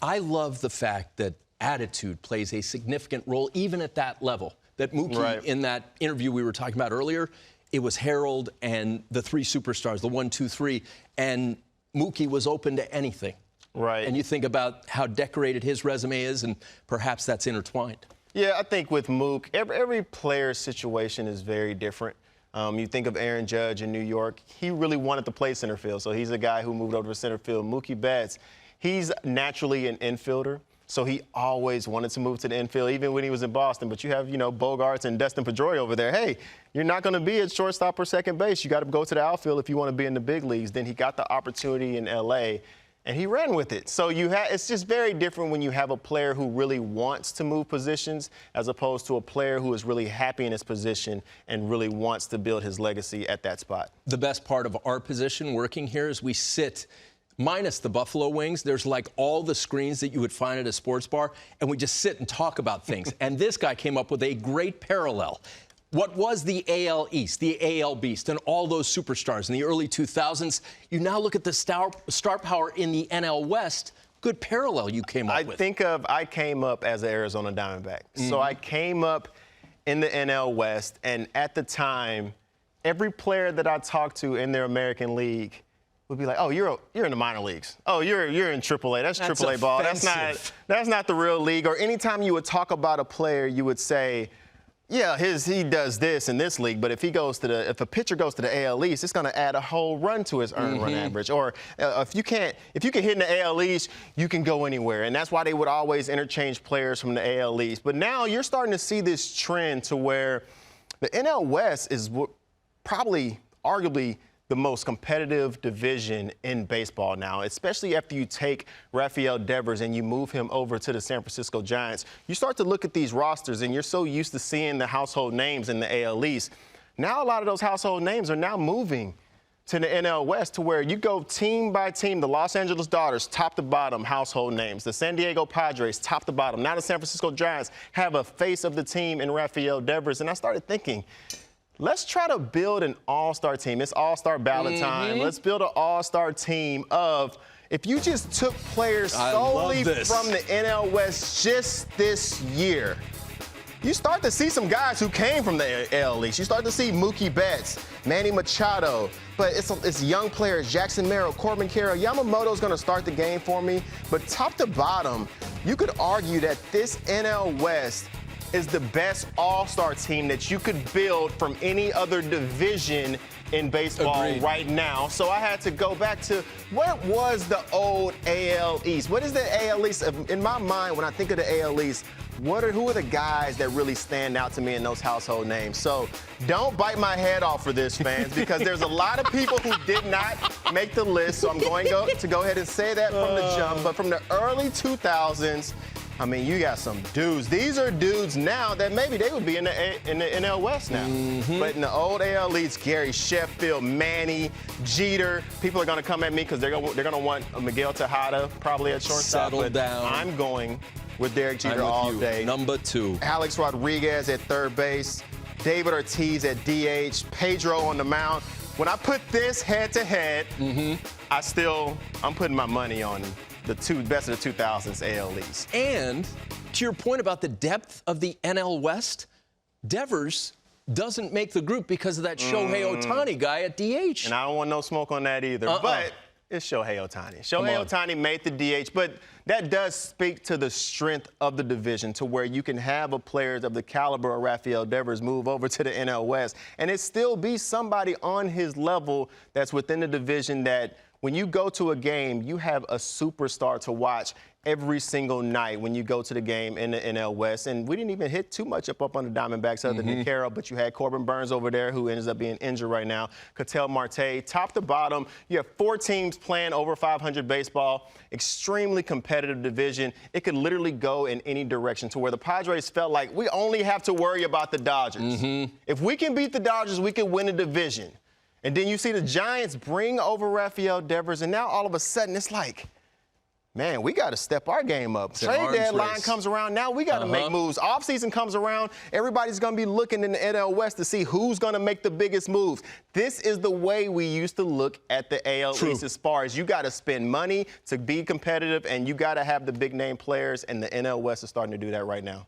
I love the fact that attitude plays a significant role, even at that level. That Mookie, in that interview we were talking about earlier, it was Harold and the three superstars, the 1, 2, 3, and Mookie was open to anything. Right. And you think about how decorated his resume is, and perhaps that's intertwined. Yeah, I think with Mook, every player's situation is very different. You think of Aaron Judge in New York. He really wanted to play center field, so he's a guy who moved over to center field. Mookie Betts, he's naturally an infielder, so he always wanted to move to the infield, even when he was in Boston. But you have, Bogarts and Dustin Pedroia over there. Hey, you're not going to be at shortstop or second base. You got to go to the outfield if you want to be in the big leagues. Then he got the opportunity in L.A., and he ran with it. So it's just very different when you have a player who really wants to move positions as opposed to a player who is really happy in his position and really wants to build his legacy at that spot. The best part of our position working here is we sit, minus the Buffalo Wings, there's like all the screens that you would find at a sports bar, and we just sit and talk about things. And this guy came up with a great parallel. What was the AL East, the AL Beast, and all those superstars in the early 2000s, you now look at the star power in the NL West. Good parallel you came up with. I came up as an Arizona Diamondback. So I came up in the NL West, and at the time, every player that I talked to in their American League would be like, "Oh, you're in the minor leagues. Oh, you're in AAA. That's AAA ball. That's not the real league." Or anytime you would talk about a player, you would say, "Yeah, he does this in this league, but if a pitcher goes to the AL East, it's going to add a whole run to his earned run average. Or if you can hit in the AL East, you can go anywhere." And that's why they would always interchange players from the AL East. But now you're starting to see this trend to where the NL West is probably, arguably, the most competitive division in baseball now, especially after you take Rafael Devers and you move him over to the San Francisco Giants. You start to look at these rosters, and you're so used to seeing the household names in the AL East. Now a lot of those household names are now moving to the NL West, to where you go team by team. The Los Angeles Dodgers, top to bottom, household names. The San Diego Padres, top to bottom. Now the San Francisco Giants have a face of the team in Rafael Devers. And I started thinking, let's try to build an all-star team. It's all-star ballot time. Let's build an all-star team of, if you just took players solely from the NL West just this year, you start to see some guys who came from the AL East. You start to see Mookie Betts, Manny Machado, but it's young players, Jackson Merrill, Corbin Carroll. Yamamoto's going to start the game for me. But top to bottom, you could argue that this NL West is the best all-star team that you could build from any other division in baseball right now. So I had to go back to, what was the old AL East? What is the AL East? In my mind, when I think of the AL East, who are the guys that really stand out to me in those household names? So don't bite my head off for this, fans, because there's a lot of people who did not make the list. So I'm going to go ahead and say that from the jump. But from the early 2000s, I mean, you got some dudes. These are dudes now that maybe they would be in the NL West now. But in the old AL East, Gary Sheffield, Manny, Jeter, people are going to come at me because they're going to want Miguel Tejada probably at shortstop. Settle down. I'm going with Derek Jeter all day. Number 2. Alex Rodriguez at third base, David Ortiz at DH, Pedro on the mound. When I put this head-to-head, I'm putting my money on the best of the 2000s AL East. And to your point about the depth of the NL West, Devers doesn't make the group because of that Shohei Ohtani guy at DH. And I don't want no smoke on that either. But it's Shohei Ohtani. Shohei Ohtani made the DH, but that does speak to the strength of the division, to where you can have a player of the caliber of Rafael Devers move over to the NL West, and it still be somebody on his level that's within the division that when you go to a game, you have a superstar to watch every single night when you go to the game in the NL West. And we didn't even hit too much up on the Diamondbacks other than Carroll, but you had Corbin Burns over there who ends up being injured right now. Ketel Marte, top to bottom, you have 4 teams playing over 500 baseball, extremely competitive division. It could literally go in any direction, to where the Padres felt like we only have to worry about the Dodgers. If we can beat the Dodgers, we can win the division. And then you see the Giants bring over Rafael Devers, and now all of a sudden it's like, man, we got to step our game up. It's an Trade arms deadline race. comes around. Now we got to make moves. Offseason comes around. Everybody's going to be looking in the NL West to see who's going to make the biggest moves. This is the way we used to look at the AL East as far as you got to spend money to be competitive, and you got to have the big name players, and the NL West is starting to do that right now.